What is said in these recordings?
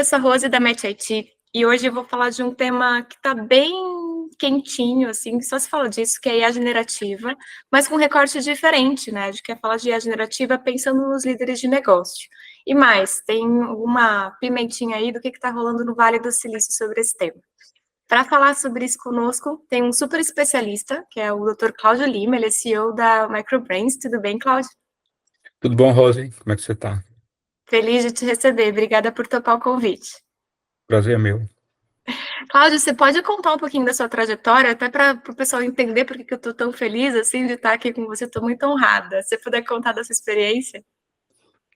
eu sou a Rose da Match IT e hoje eu vou falar de um tema que está bem quentinho, assim, que só se fala disso, que é IA generativa, mas com um recorte diferente, né? A gente quer falar de IA generativa pensando nos líderes de negócio. E mais, tem uma pimentinha aí do que está rolando no Vale do Silício sobre esse tema. Para falar sobre isso conosco, tem um super especialista, que é o Dr. Cláudio Lima, ele é CEO da Microbrains. Tudo bem, Cláudio? Tudo bom, Rose? Como é que você está? Feliz de te receber. Obrigada por topar o convite. Prazer é meu. Cláudio, você pode contar um pouquinho da sua trajetória, até para o pessoal entender por que eu estou tão feliz assim de estar aqui com você, estou muito honrada. Se você puder contar da sua experiência.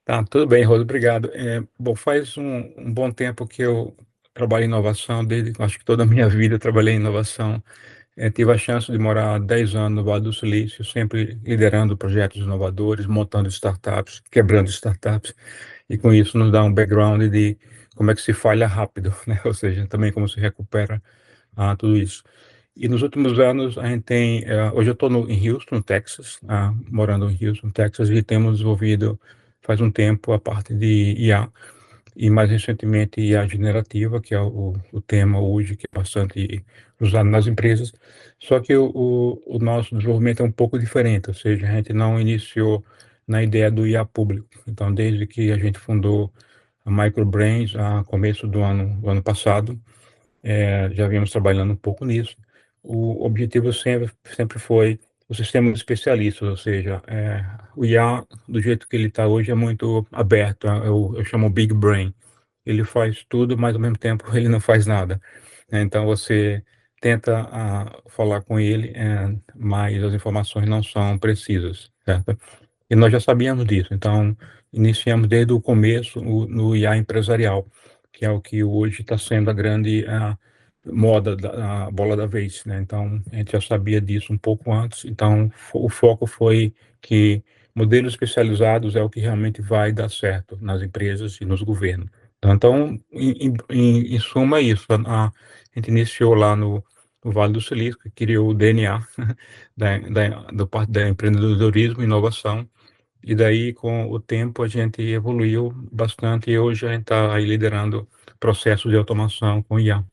Tá, tudo bem, Rose, obrigado. Bom, faz um bom tempo que eu trabalho em inovação, desde acho que toda a minha vida eu trabalhei em inovação. Tive a chance de morar 10 anos no Vale do Silício, sempre liderando projetos inovadores, montando startups, quebrando startups, e com isso nos dá um background de como é que se falha rápido, né? Ou seja, também como se recupera tudo isso. E nos últimos anos, a gente tem. Hoje eu estou em Houston, Texas, morando em Houston, Texas, e temos desenvolvido faz um tempo a parte de IA, e mais recentemente IA generativa, que é o tema hoje, que é bastante usado nas empresas. Só que o nosso desenvolvimento é um pouco diferente, ou seja, a gente não iniciou na ideia do IA público. Então, desde que a gente fundou a Microbrains, a começo do ano passado, já viemos trabalhando um pouco nisso. O objetivo sempre foi o sistema de especialistas, ou seja, o IA, do jeito que ele está hoje, é muito aberto, eu chamo Big Brain. Ele faz tudo, mas ao mesmo tempo ele não faz nada, né? Então você tenta falar com ele, mas as informações não são precisas, certo? E nós já sabíamos disso, então iniciamos desde o começo no IA empresarial, que é o que hoje está sendo a grande moda, a bola da vez, né? Então a gente já sabia disso um pouco antes, então o foco foi que modelos especializados é o que realmente vai dar certo nas empresas e nos governos. Então em suma, é isso. A gente iniciou lá no Vale do Silício, que criou o DNA do parte da empreendedorismo e inovação. E daí, com o tempo, a gente evoluiu bastante e hoje a gente está aí liderando processos de automação com IA.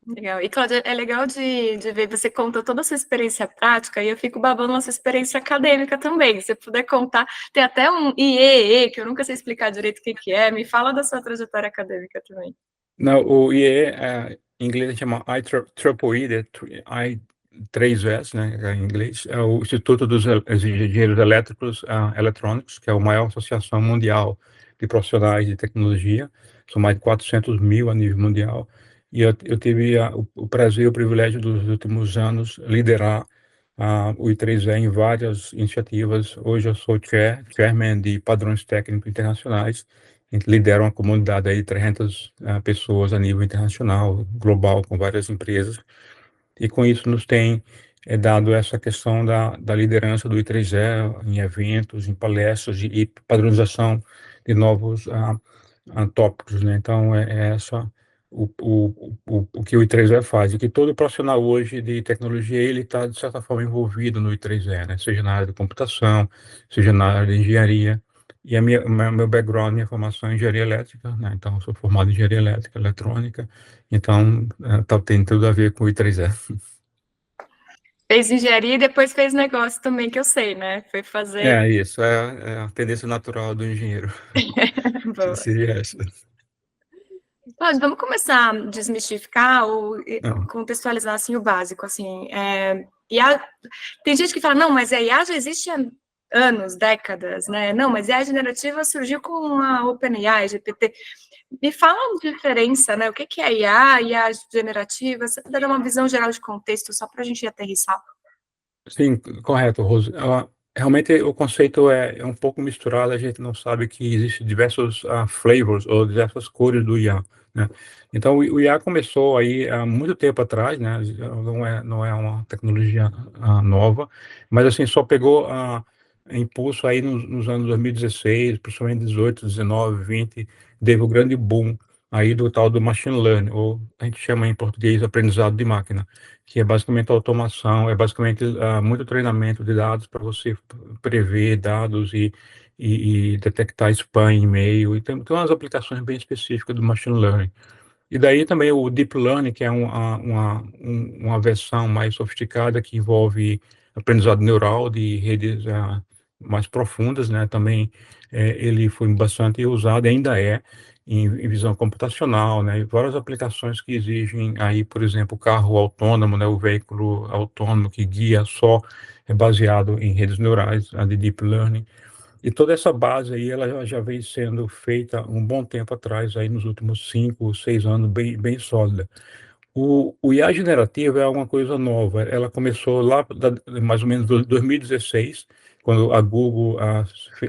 Legal. E, Cláudia, é legal de ver, você conta toda a sua experiência prática e eu fico babando na sua experiência acadêmica também. Se você puder contar, tem até um IEE, que eu nunca sei explicar direito o que é. Me fala da sua trajetória acadêmica também. Não, o IE, em inglês, a gente chama IEEE, I3S, né, em inglês, é o Instituto dos Engenheiros Elétricos Eletrônicos, que é a maior associação mundial de profissionais de tecnologia. São mais de 400 mil a nível mundial. E eu tive o prazer e o privilégio dos últimos anos liderar o I3E em várias iniciativas. Hoje eu sou chairman de padrões técnicos internacionais. A gente lidera uma comunidade aí de 300 pessoas a nível internacional, global, com várias empresas. E com isso nos tem dado essa questão da liderança do I3E em eventos, em palestras e padronização de novos tópicos, né? Então, essa o que o I3E faz, e que todo profissional hoje de tecnologia, ele está, de certa forma, envolvido no I3E, né? Seja na área de computação, seja na área de engenharia. E meu background, minha formação é em engenharia elétrica, né? Então, eu sou formado em engenharia elétrica, eletrônica, então, tem tudo a ver com o I3E. Fez engenharia e depois fez negócio também, que eu sei, né? Foi fazer. Isso, é a tendência natural do engenheiro. Boa. Seria essa. Cláudio, vamos começar a desmistificar ou Não. contextualizar assim o básico, assim. IA, tem gente que fala, não, mas a IA já existe há anos, décadas, né? Não, mas a IA generativa surgiu com a OpenAI, GPT. Me fala a diferença, né? O que é IA generativa? Você puder dar uma visão geral de contexto, só para a gente aterrissar. Sim, correto, Rose. Realmente o conceito é um pouco misturado, a gente não sabe que existem diversos flavors ou diversas cores do IA, né? Então o IA começou aí há muito tempo atrás, né? Não é uma tecnologia nova, mas assim, só pegou impulso aí nos anos 2016, principalmente 18, 19, 20, teve o grande boom aí do tal do machine learning, ou a gente chama em português aprendizado de máquina, que é basicamente automação, é basicamente muito treinamento de dados para você prever dados e e detectar spam em e-mail, e tem umas aplicações bem específicas do machine learning. E daí também o deep learning, que é uma versão mais sofisticada que envolve aprendizado neural de redes mais profundas, né? Também ele foi bastante usado, e ainda é, em visão computacional, né? E várias aplicações que exigem aí, por exemplo, o carro autônomo, né? O veículo autônomo que guia só é baseado em redes neurais, a de deep learning. E toda essa base aí, ela já vem sendo feita um bom tempo atrás, aí nos últimos 5, 6 anos, bem sólida. O IA generativo é uma coisa nova. Ela começou lá, mais ou menos, 2016, quando a Google,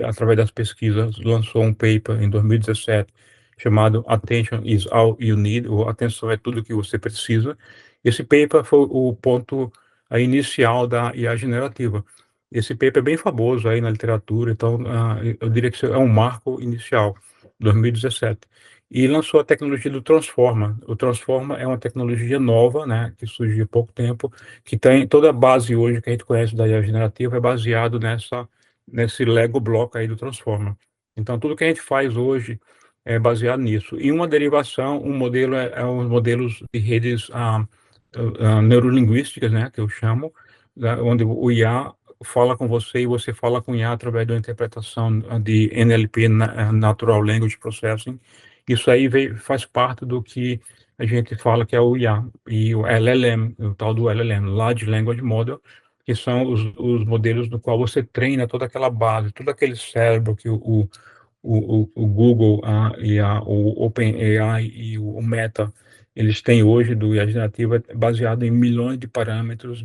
através das pesquisas, lançou um paper em 2017 chamado Attention is All You Need, ou Atenção é tudo que você precisa. Esse paper foi o ponto inicial da IA generativa. Esse paper é bem famoso aí na literatura, então eu diria que isso é um marco inicial, 2017. E lançou a tecnologia do Transformer. O Transformer é uma tecnologia nova, né, que surgiu há pouco tempo, que tem toda a base hoje que a gente conhece da IA generativa é baseado nesse Lego bloco aí do Transformer. Então, tudo que a gente faz hoje é baseado nisso. E uma derivação, um modelo é os modelos de redes neurolinguísticas, né, que eu chamo, onde o IA fala com você e você fala com o IA através da interpretação de NLP, Natural Language Processing. Isso aí faz parte do que a gente fala que é o IA e o LLM, o tal do LLM, Large Language Model, que são os modelos no qual você treina toda aquela base, todo aquele cérebro que o Google o OpenAI e o Meta, eles têm hoje do IA generativa baseado em milhões de parâmetros,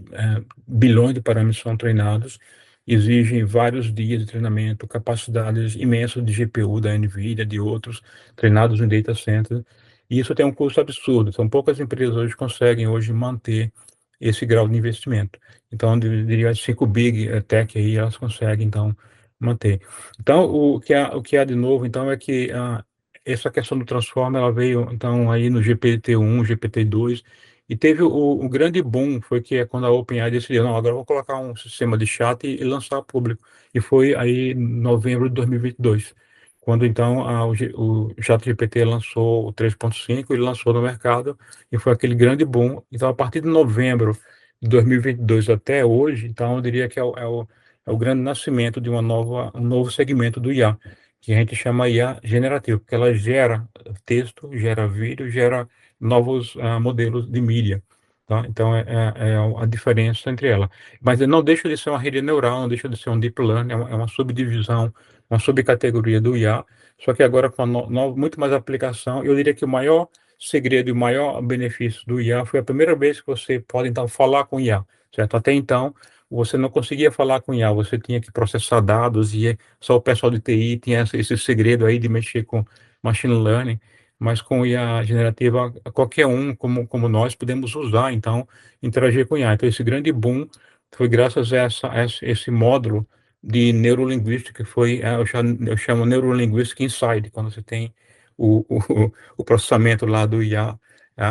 bilhões de parâmetros são treinados, exigem vários dias de treinamento, capacidades imensas de GPU da NVIDIA, de outros, treinados em data center, e isso tem um custo absurdo. São poucas empresas hoje que conseguem hoje manter esse grau de investimento. Então, eu diria as 5 big tech aí, elas conseguem, então, manter. Então, o que há de novo, então, é que essa questão do Transformer, ela veio, então, aí no GPT-1, GPT-2, e teve o grande boom, foi que é quando a OpenAI decidiu, não, agora eu vou colocar um sistema de chat e lançar ao público. E foi aí em novembro de 2022, quando, então, o ChatGPT lançou o 3.5, ele lançou no mercado, e foi aquele grande boom. Então, a partir de novembro de 2022 até hoje, então, eu diria que é o grande nascimento de um novo segmento do IA, que a gente chama IA generativo, porque ela gera texto, gera vídeo, gera novos modelos de mídia. Tá? Então, é a diferença entre ela. Mas não deixa de ser uma rede neural, não deixa de ser um deep learning, é uma subdivisão, uma subcategoria do IA, só que agora com muito mais aplicação. Eu diria que o maior segredo e o maior benefício do IA foi a primeira vez que você pode, então, falar com o IA, certo? Até então, você não conseguia falar com IA, você tinha que processar dados e só o pessoal de TI tinha esse segredo aí de mexer com machine learning, mas com IA generativa, qualquer um, como nós, podemos usar, então, interagir com IA. Então, esse grande boom foi graças a esse módulo de neurolinguística, que foi, eu chamo Neurolinguistic Inside, quando você tem o processamento lá do IA,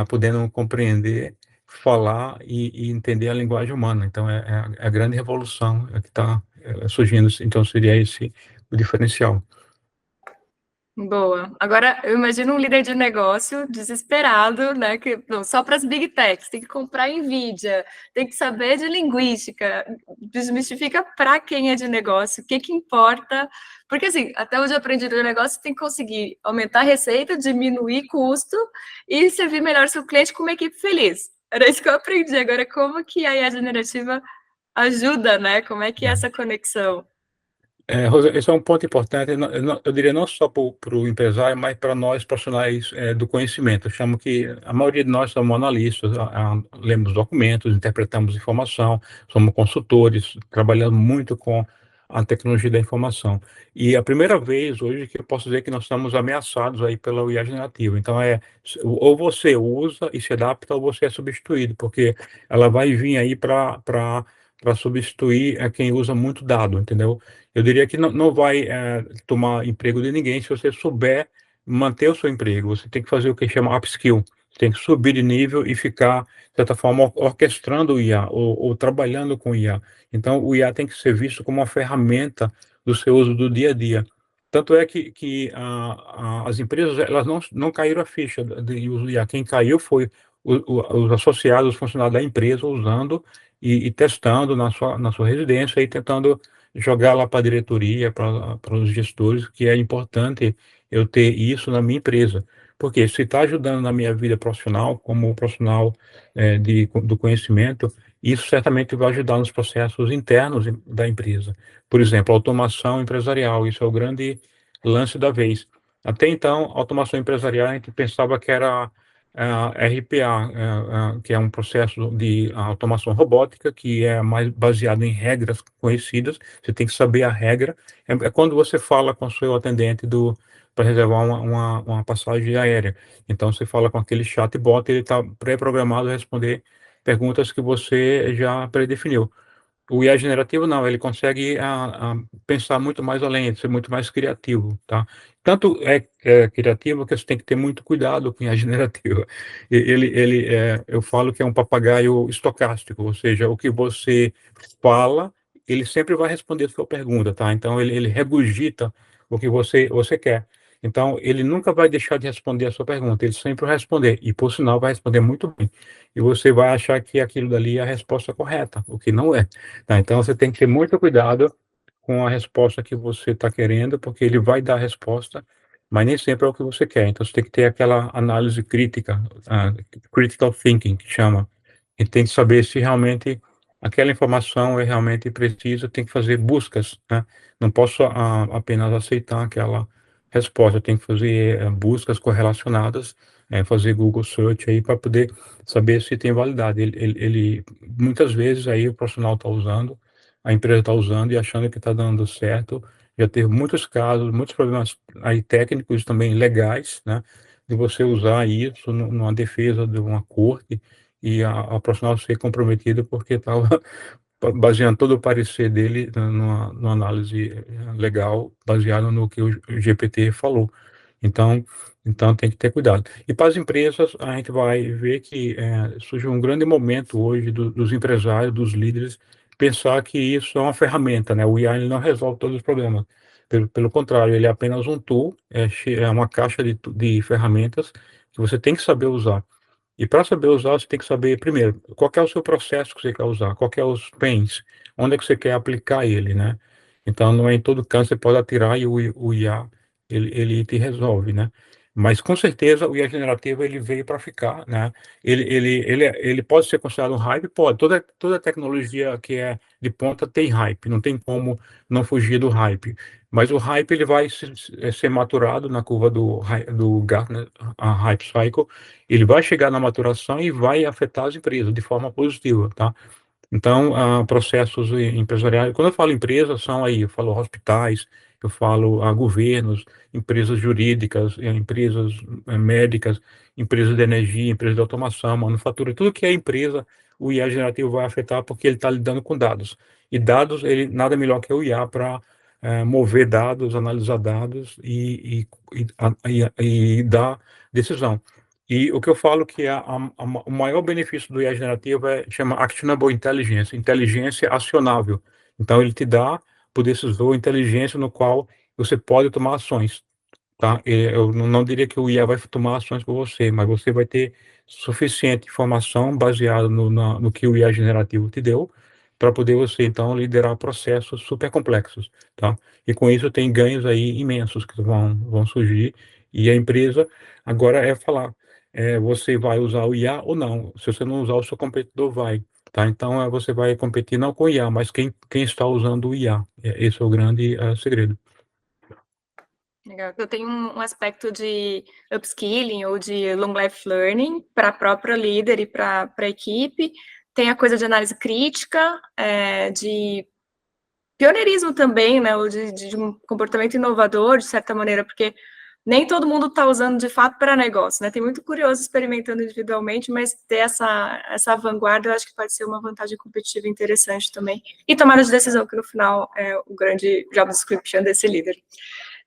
podendo compreender, falar e entender a linguagem humana. Então, é a grande revolução que está surgindo. Então, seria esse o diferencial. Boa. Agora, eu imagino um líder de negócio desesperado, né? Que não, só para as big techs, tem que comprar Nvidia, tem que saber de linguística. Desmistifica para quem é de negócio, o que que importa. Porque, assim, até hoje eu aprendi de negócio, tem que conseguir aumentar a receita, diminuir custo e servir melhor seu cliente com uma equipe feliz. Era isso que eu aprendi. Agora, como que a IA generativa ajuda, né? Como é que é essa conexão? Rosa, esse é um ponto importante, eu diria não só para o empresário, mas para nós profissionais do conhecimento. Eu chamo que a maioria de nós somos analistas, lemos documentos, interpretamos informação, somos consultores, trabalhamos muito com a tecnologia da informação. E a primeira vez hoje que eu posso dizer que nós estamos ameaçados aí pela IA generativa. Então, ou você usa e se adapta, ou você é substituído, porque ela vai vir aí para substituir quem usa muito dado, entendeu? Eu diria que não vai tomar emprego de ninguém se você souber manter o seu emprego. Você tem que fazer o que chama upskill. tem que subir de nível e ficar, de certa forma, orquestrando o IA ou trabalhando com o IA. Então, o IA tem que ser visto como uma ferramenta do seu uso do dia a dia. Tanto é que as empresas, elas não caíram a ficha de uso do IA. Quem caiu foi os associados, os funcionários da empresa usando e testando na sua residência e tentando jogar lá para a diretoria, para os gestores, que é importante eu ter isso na minha empresa. Porque se está ajudando na minha vida profissional, como profissional do conhecimento, isso certamente vai ajudar nos processos internos da empresa. Por exemplo, automação empresarial, isso é o grande lance da vez. Até então, automação empresarial, a gente pensava que era RPA, que é um processo de automação robótica, que é mais baseado em regras conhecidas, você tem que saber a regra. É quando você fala com o seu atendente para reservar uma passagem aérea. Então, você fala com aquele chatbot, ele está pré-programado a responder perguntas que você já predefiniu. O IA generativo não, ele consegue pensar muito mais além, ser muito mais criativo, tá? Tanto é criativo que você tem que ter muito cuidado com o IA generativo. Eu falo que é um papagaio estocástico, ou seja, o que você fala, ele sempre vai responder a sua pergunta, tá? Então, ele regurgita o que você quer. Então, ele nunca vai deixar de responder a sua pergunta, ele sempre vai responder, e por sinal vai responder muito bem. E você vai achar que aquilo dali é a resposta correta, o que não é. Tá, então você tem que ter muito cuidado com a resposta que você está querendo, porque ele vai dar a resposta, mas nem sempre é o que você quer. Então você tem que ter aquela análise crítica, critical thinking, que chama. E tem que saber se realmente aquela informação é realmente precisa, tem que fazer buscas, né? Não posso apenas aceitar aquela resposta, eu tenho que fazer buscas correlacionadas, fazer Google Search aí para poder saber se tem validade. Muitas vezes aí o profissional está usando, a empresa está usando e achando que está dando certo. Já teve muitos casos, muitos problemas aí técnicos também legais, né, de você usar isso numa defesa de uma corte e a profissional ser comprometida porque estava baseando todo o parecer dele numa análise legal, baseado no que o GPT falou. Então, então tem que ter cuidado. E para as empresas, a gente vai ver que surge um grande momento hoje dos empresários, dos líderes, pensar que isso é uma ferramenta, né? O IA ele não resolve todos os problemas. Pelo contrário, ele é apenas um tool, é uma caixa de ferramentas que você tem que saber usar. E para saber usar, você tem que saber, primeiro, qual que é o seu processo que você quer usar, qual que é os pains, onde é que você quer aplicar ele, né? Então, não é em todo canto você pode atirar e o IA, ele te resolve, né? Mas, com certeza, o IA generativo, ele veio para ficar, né? Ele pode ser considerado um hype? Pode. Toda tecnologia que é de ponta tem hype, não tem como não fugir do hype. Mas o hype, ele vai ser maturado na curva do Gartner, a Hype Cycle, ele vai chegar na maturação e vai afetar as empresas de forma positiva, tá? Então, processos empresariais, quando eu falo empresas, são aí, eu falo hospitais, eu falo governos, empresas jurídicas, empresas médicas, empresas de energia, empresas de automação, manufatura, tudo que é empresa, o IA generativo vai afetar porque ele está lidando com dados. E dados, ele nada melhor que o IA para mover dados, analisar dados e dar decisão. E o que eu falo que o maior benefício do IA generativo chama Actionable Intelligence, inteligência acionável. Então, ele te dá, por decisor, inteligência no qual você pode tomar ações, tá? Eu não diria que o IA vai tomar ações por você, mas você vai ter suficiente informação baseada no que o IA generativo te deu, para poder você, então, liderar processos super complexos, tá? E com isso tem ganhos aí imensos que vão surgir, e a empresa agora é falar, você vai usar o IA ou não. Se você não usar, o seu competidor vai, tá? Então, você vai competir não com o IA, mas quem está usando o IA. Esse é o grande segredo. Legal. Eu tenho um aspecto de upskilling ou de long life learning para a própria líder e para a equipe. Tem a coisa de análise crítica, de pioneirismo também, né, ou de um comportamento inovador, de certa maneira, porque nem todo mundo está usando de fato para negócio, né? Tem muito curioso experimentando individualmente, mas ter essa vanguarda eu acho que pode ser uma vantagem competitiva interessante também. E tomada de decisão, que no final é o grande job description desse líder.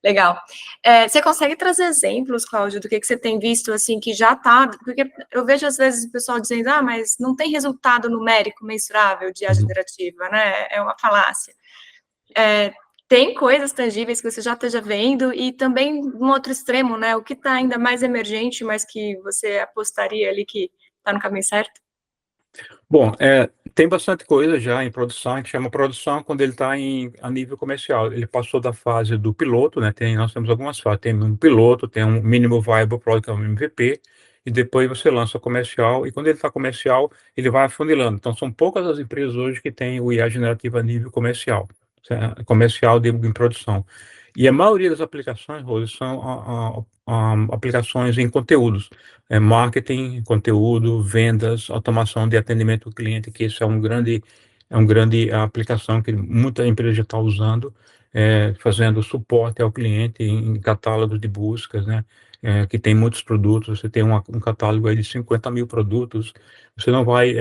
Legal. Você consegue trazer exemplos, Cláudio, do que você tem visto, assim, que já está... Porque eu vejo, às vezes, o pessoal dizendo, mas não tem resultado numérico mensurável de IA generativa, né? É uma falácia. Tem coisas tangíveis que você já esteja vendo e também, no outro extremo, né? O que está ainda mais emergente, mas que você apostaria ali que está no caminho certo? Bom, tem bastante coisa já em produção, a gente chama produção quando ele está a nível comercial. Ele passou da fase do piloto, né? Nós temos algumas fases. Tem um piloto, tem um mínimo viable product, que é um MVP, e depois você lança o comercial, e quando ele está comercial, ele vai afunilando. Então, são poucas as empresas hoje que têm o IA generativo a nível comercial, certo? Comercial em produção. E a maioria das aplicações, Rose, são aplicações em conteúdos. Marketing, conteúdo, vendas, automação de atendimento ao cliente, que isso é um grande aplicação que muita empresa já está usando, fazendo suporte ao cliente em catálogos de buscas, né? Que tem muitos produtos, você tem um catálogo aí de 50 mil produtos, você não vai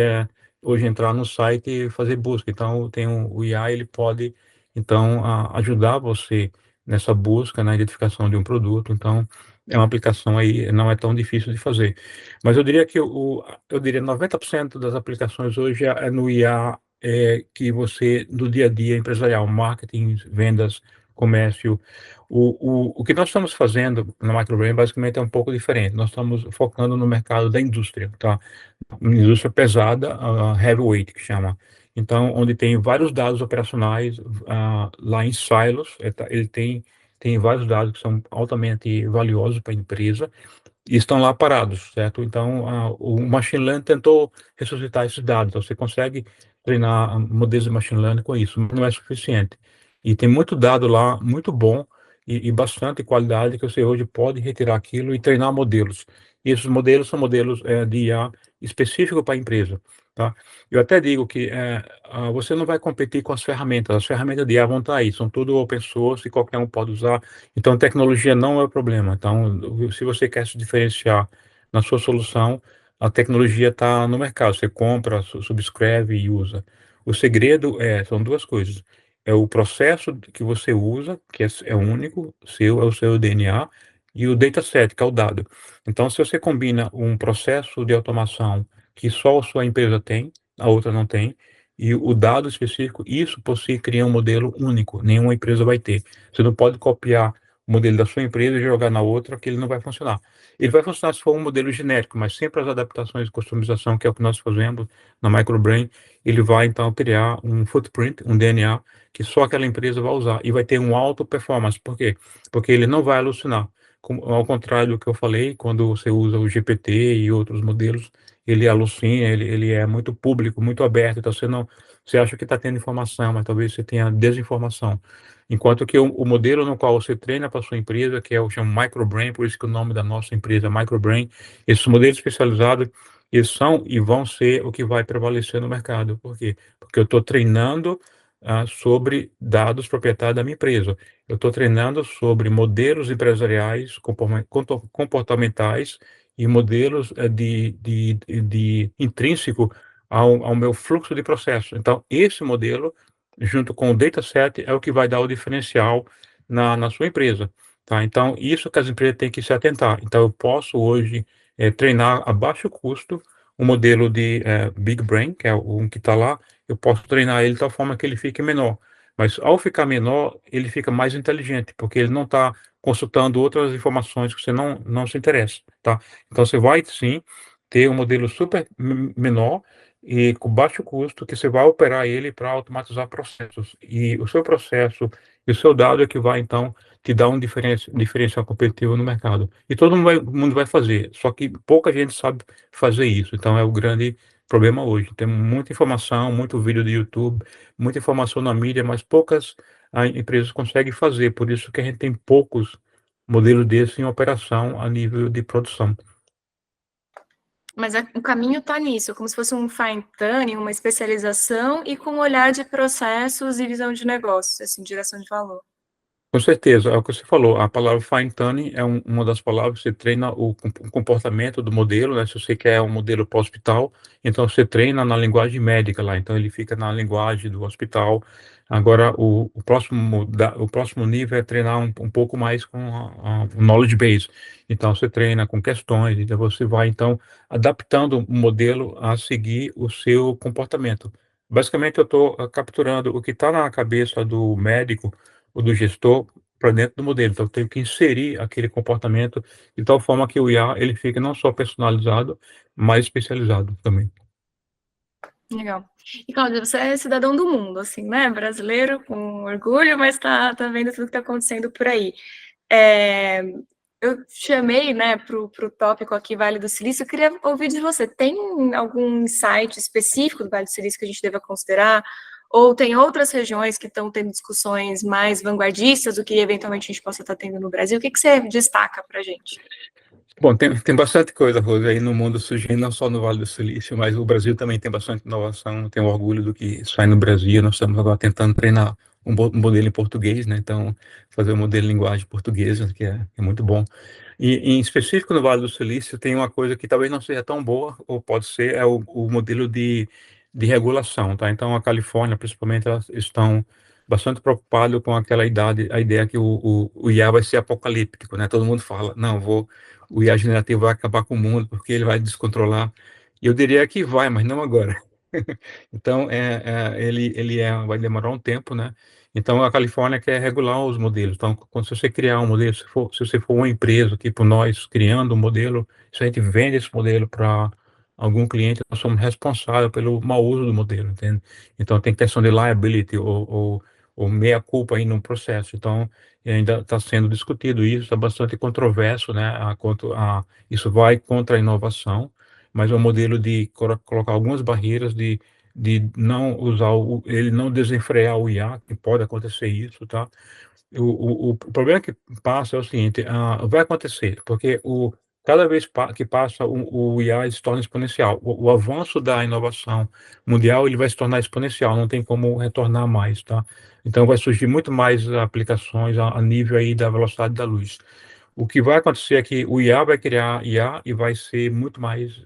hoje entrar no site e fazer busca, então o IA, ele pode então ajudar você nessa busca, na identificação de um produto, então é uma aplicação aí, não é tão difícil de fazer. Mas eu diria que eu diria 90% das aplicações hoje é no IA, que você, do dia a dia empresarial, marketing, vendas, comércio. O que nós estamos fazendo na Microbrain basicamente é um pouco diferente. Nós estamos focando no mercado da indústria, tá? Uma indústria pesada, heavyweight, que chama. Então, onde tem vários dados operacionais, lá em silos, ele tem vários dados que são altamente valiosos para a empresa e estão lá parados, certo? Então, o machine learning tentou ressuscitar esses dados. Então, você consegue treinar modelos de machine learning com isso, mas não é suficiente. E tem muito dado lá, muito bom e bastante qualidade que você hoje pode retirar aquilo e treinar modelos. E esses modelos são modelos de IA específicos para a empresa, tá? Eu até digo que você não vai competir com as ferramentas de IA vão estar aí, são tudo open source e qualquer um pode usar, então tecnologia não é o problema. Então, se você quer se diferenciar na sua solução, a tecnologia está no mercado, você compra, subscreve e usa. O segredo são duas coisas, é o processo que você usa, que é único, é o seu DNA, e o dataset, que é o dado. Então, se você combina um processo de automação que só a sua empresa tem, a outra não tem, e o dado específico, isso por si cria um modelo único, nenhuma empresa vai ter. Você não pode copiar o modelo da sua empresa e jogar na outra, que ele não vai funcionar. Ele vai funcionar se for um modelo genérico, mas sempre as adaptações e customização, que é o que nós fazemos na Microbrain, ele vai então criar um footprint, um DNA, que só aquela empresa vai usar, e vai ter um alto performance. Por quê? Porque ele não vai alucinar. Ao contrário do que eu falei, quando você usa o GPT e outros modelos, ele alucina, ele é muito público, muito aberto, então você acha que está tendo informação, mas talvez você tenha desinformação. Enquanto que o modelo no qual você treina para sua empresa, que é o chama Microbrain, por isso que o nome da nossa empresa é Microbrain, esses modelos especializados, eles são e vão ser o que vai prevalecer no mercado. Por quê? Porque eu estou treinando sobre dados proprietários da minha empresa. Eu estou treinando sobre modelos empresariais comportamentais e modelos de intrínseco ao meu fluxo de processo. Então, esse modelo, junto com o dataset, é o que vai dar o diferencial na sua empresa. Tá? Então, isso que as empresas têm que se atentar. Então, eu posso hoje treinar a baixo custo um modelo de Big Brain, que é um que está lá, eu posso treinar ele de tal forma que ele fique menor. Mas ao ficar menor, ele fica mais inteligente, porque ele não está consultando outras informações que você não se interessa, tá? Então você vai sim ter um modelo super menor e com baixo custo, que você vai operar ele para automatizar processos. E o seu processo e o seu dado é que vai então te dar um diferencial competitivo no mercado. E todo mundo vai fazer, só que pouca gente sabe fazer isso. Então é o grande problema hoje. Tem muita informação, muito vídeo do YouTube, muita informação na mídia, mas poucas empresas conseguem fazer. Por isso que a gente tem poucos modelos desses em operação a nível de produção. Mas o caminho está nisso, como se fosse um fine tuning, uma especialização e com um olhar de processos e visão de negócios, assim, direção de valor. Com certeza, é o que você falou, a palavra fine tuning é uma das palavras que você treina o comportamento do modelo, né? Se você quer um modelo para o hospital, então você treina na linguagem médica lá, então ele fica na linguagem do hospital, Agora, o próximo nível é treinar um pouco mais com o knowledge base. Então, você treina com questões, então você vai, então, adaptando o modelo a seguir o seu comportamento. Basicamente, eu estou capturando o que está na cabeça do médico ou do gestor para dentro do modelo. Então, eu tenho que inserir aquele comportamento de tal forma que o IA ele fique não só personalizado, mas especializado também. Legal. E, Cláudia, você é cidadão do mundo, assim, né? Brasileiro, com orgulho, mas tá vendo tudo que está acontecendo por aí. É, eu chamei, né, para o tópico aqui Vale do Silício. Eu queria ouvir de você. Tem algum insight específico do Vale do Silício que a gente deva considerar? Ou tem outras regiões que estão tendo discussões mais vanguardistas do que eventualmente a gente possa estar tendo no Brasil? O que você destaca para a gente? Bom, tem bastante coisa, Rose, aí no mundo surgindo, não só no Vale do Silício, mas o Brasil também tem bastante inovação, tenho orgulho do que sai no Brasil, nós estamos agora tentando treinar um modelo em português, né, então fazer um modelo em linguagem portuguesa, que é muito bom. E em específico no Vale do Silício tem uma coisa que talvez não seja tão boa, ou pode ser, é o modelo de regulação, tá? Então a Califórnia, principalmente, elas estão bastante preocupados com aquela a ideia que o IA vai ser apocalíptico, né? Todo mundo fala, não, o IA generativo vai acabar com o mundo porque ele vai descontrolar. E eu diria que vai, mas não agora. Então, vai demorar um tempo, né? Então, a Califórnia quer regular os modelos. Então, quando você criar um modelo, se você for uma empresa, tipo nós, criando um modelo, se a gente vende esse modelo para algum cliente, nós somos responsáveis pelo mau uso do modelo, entende? Então, tem questão de liability ou meia-culpa aí no processo. Então, ainda está sendo discutido isso, está bastante controverso, né? Isso vai contra a inovação, mas é um modelo de colocar algumas barreiras de não usar ele não desenfrear o IA, que pode acontecer isso, tá? O problema que passa é o seguinte, vai acontecer, porque cada vez que passa o IA se torna exponencial. O avanço da inovação mundial ele vai se tornar exponencial, não tem como retornar mais, tá? Então vai surgir muito mais aplicações a nível aí da velocidade da luz. O que vai acontecer é que o IA vai criar IA e vai ser muito mais,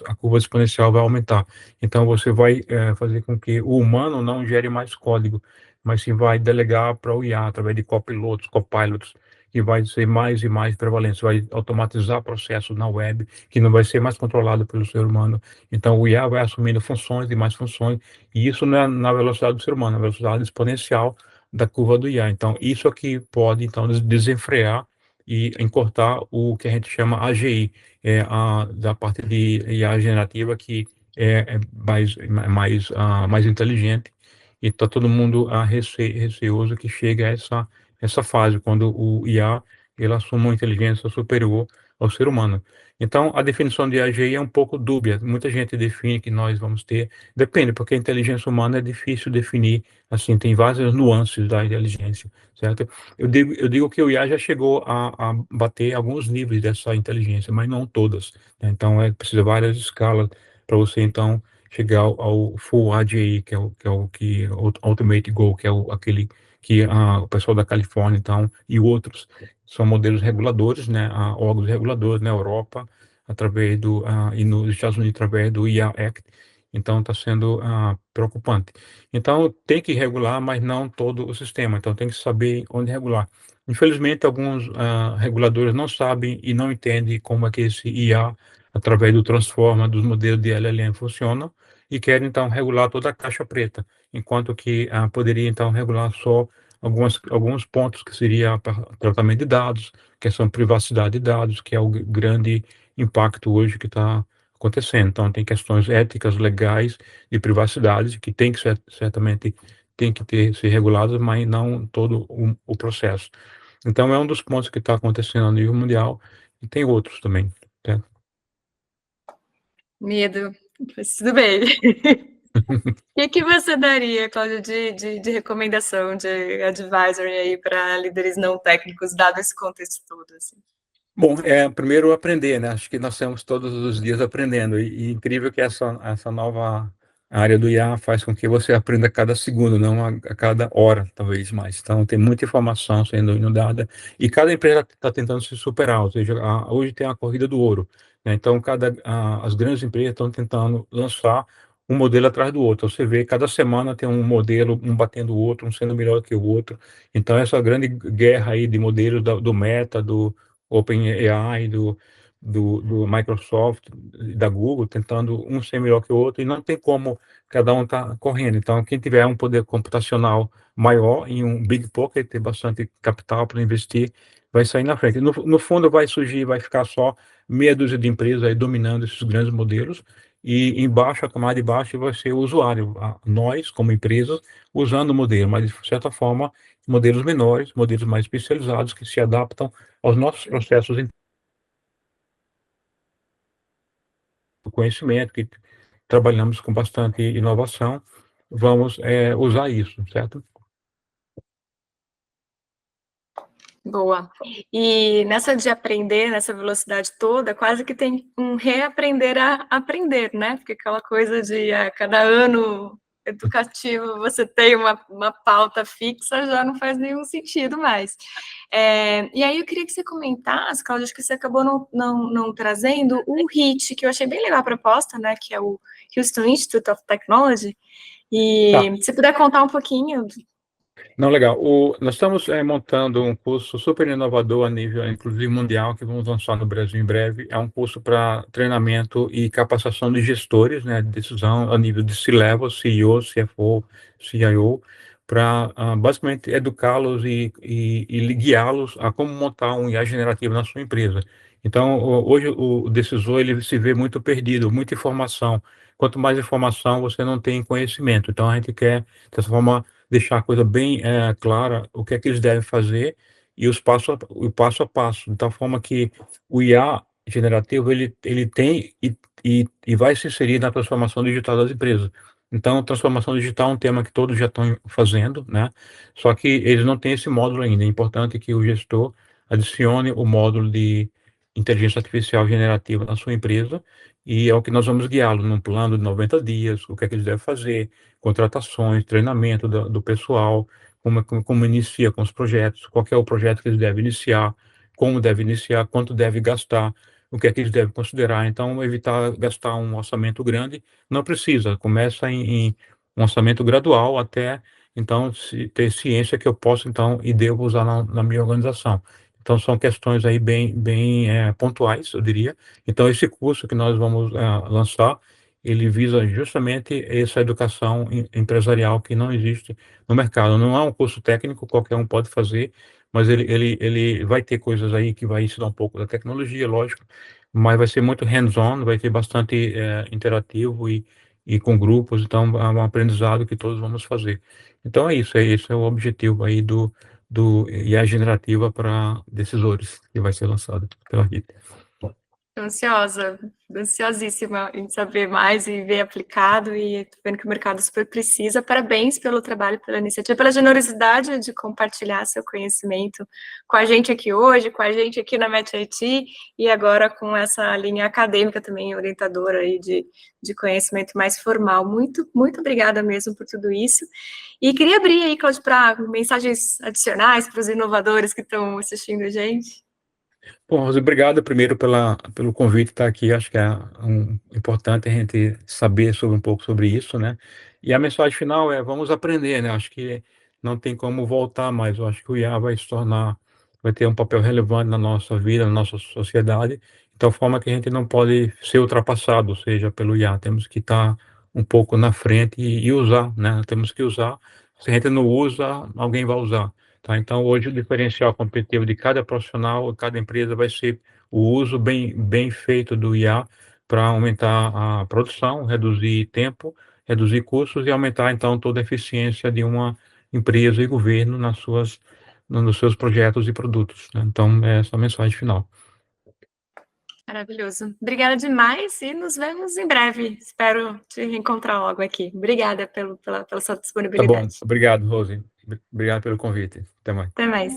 a curva exponencial vai aumentar. Então, você vai fazer com que o humano não gere mais código, mas sim vai delegar para o IA, através de copilotos, copilots, que vai ser mais e mais prevalente. Você vai automatizar processos na web, que não vai ser mais controlado pelo ser humano. Então, o IA vai assumindo funções e mais funções, e isso não é na velocidade do ser humano, é na velocidade exponencial da curva do IA. Então, isso aqui pode, então, desenfrear e encurtar o que a gente chama AGI, da parte de IA generativa, que é mais inteligente, e está todo mundo receoso que chegue a essa fase, quando o IA ele assume uma inteligência superior ao ser humano. Então, a definição de AGI é um pouco dúbia. Muita gente define que nós vamos ter. Depende, porque a inteligência humana é difícil definir. Assim, tem várias nuances da inteligência, certo? Eu digo que o IA já chegou a bater alguns níveis dessa inteligência, mas não todas, né? Então, precisa várias escalas para você, então, chegar ao Full AGI, que é o Ultimate Go, que é aquele que o pessoal da Califórnia, então, e outros, são modelos reguladores, né? Órgãos reguladores na Europa, e nos Estados Unidos, através do IA Act. Então, está sendo preocupante. Então, tem que regular, mas não todo o sistema. Então, tem que saber onde regular. Infelizmente, alguns reguladores não sabem e não entendem como é que esse IA, através do transformer, dos modelos de LLM, funciona e querem, então, regular toda a caixa preta, enquanto que poderia, então, regular só alguns pontos que seria tratamento de dados, questão de privacidade de dados, que é o grande impacto hoje que está acontecendo. Então, tem questões éticas, legais de privacidade que tem que certamente tem que ser reguladas, mas não todo o processo. Então, é um dos pontos que está acontecendo a nível mundial e tem outros também. Tá? Medo, mas tudo bem. O que você daria, Cláudia, de recomendação, de advisory aí para líderes não técnicos, dado esse contexto todo? Assim? Bom, primeiro aprender, né? Acho que nós estamos todos os dias aprendendo e incrível que essa nova área do IA faz com que você aprenda a cada segundo, não a cada hora, talvez mais. Então, tem muita informação sendo inundada e cada empresa está tentando se superar, ou seja, hoje tem a corrida do ouro, né? Então, as grandes empresas estão tentando lançar um modelo atrás do outro. Você vê, cada semana tem um modelo, um batendo o outro, um sendo melhor que o outro. Então, essa grande guerra aí de modelos do Meta, do OpenAI, do Microsoft, da Google, tentando um ser melhor que o outro, e não tem como cada um tá correndo. Então, quem tiver um poder computacional maior em um big pocket, ter bastante capital para investir, vai sair na frente. No fundo, vai surgir, vai ficar só meia dúzia de empresas aí dominando esses grandes modelos, e embaixo, a camada de baixo, vai ser o usuário, nós, como empresas, usando o modelo, mas, de certa forma, modelos menores, modelos mais especializados, que se adaptam aos nossos processos de conhecimento, que trabalhamos com bastante inovação, vamos usar isso, certo? Boa. E nessa de aprender, nessa velocidade toda, quase que tem um reaprender a aprender, né? Porque aquela coisa de a cada ano educativo você tem uma pauta fixa, já não faz nenhum sentido mais. E aí eu queria que você comentasse, Cláudia, acho que você acabou não trazendo o HIT, que eu achei bem legal a proposta, né? Que é o Houston Institute of Technology. Tá. E se puder contar um pouquinho. Não, legal. Nós estamos montando um curso super inovador a nível, inclusive, mundial, que vamos lançar no Brasil em breve. É um curso para treinamento e capacitação de gestores, né, de decisão a nível de C-level, CEO, CFO, CIO, para basicamente educá-los e guiá-los a como montar um IA generativo na sua empresa. Então, hoje o decisor ele se vê muito perdido, muita informação. Quanto mais informação, você não tem conhecimento. Então, a gente quer, dessa forma, deixar a coisa bem clara, o que é que eles devem fazer e o passo a passo, de tal forma que o IA generativo ele tem e vai se inserir na transformação digital das empresas. Então, transformação digital é um tema que todos já estão fazendo, né? Só que eles não têm esse módulo ainda. É importante que o gestor adicione o módulo de inteligência artificial generativa na sua empresa, e é o que nós vamos guiá-lo num plano de 90 dias, o que é que eles devem fazer, contratações, treinamento do pessoal, como inicia com os projetos, qual é o projeto que eles devem iniciar, como deve iniciar, quanto deve gastar, o que é que eles devem considerar. Então, evitar gastar um orçamento grande, não precisa, começa em um orçamento gradual até, então, ter ciência que eu posso, então, e devo usar na minha organização. Então, são questões aí bem pontuais, eu diria. Então, esse curso que nós vamos lançar, ele visa justamente essa educação empresarial que não existe no mercado. Não é um curso técnico, qualquer um pode fazer, mas ele vai ter coisas aí que vai ensinar um pouco da tecnologia, lógico, mas vai ser muito hands-on, vai ter bastante interativo e com grupos, então é um aprendizado que todos vamos fazer. Então é isso, esse é o objetivo aí do IA generativa para decisores, que vai ser lançado pela RIT. Ansiosa, ansiosíssima em saber mais e ver aplicado, e tô vendo que o mercado super precisa. Parabéns pelo trabalho, pela iniciativa, pela generosidade de compartilhar seu conhecimento com a gente aqui hoje, com a gente aqui na Match IT, e agora com essa linha acadêmica também, orientadora aí de conhecimento mais formal. Muito, muito obrigada mesmo por tudo isso. E queria abrir aí, Cláudio, para mensagens adicionais para os inovadores que estão assistindo a gente. Bom, Rose, obrigado primeiro pelo convite estar aqui. Acho que é importante a gente saber um pouco sobre isso, né? E a mensagem final é: vamos aprender, né? Acho que não tem como voltar mais. Eu acho que o IA vai ter um papel relevante na nossa vida, na nossa sociedade, de tal forma que a gente não pode ser ultrapassado, ou seja, pelo IA. Temos que estar um pouco na frente e usar, né? Temos que usar. Se a gente não usa, alguém vai usar. Tá? Então, hoje, o diferencial competitivo de cada profissional, cada empresa, vai ser o uso bem feito do IA para aumentar a produção, reduzir tempo, reduzir custos e aumentar, então, toda a eficiência de uma empresa e governo nos seus projetos e produtos, né? Então, é essa a mensagem final. Maravilhoso. Obrigada demais e nos vemos em breve. Espero te reencontrar logo aqui. Obrigada pela sua Tá bom. disponibilidade. Obrigado, Rose. Obrigado pelo convite. Até mais. Até mais.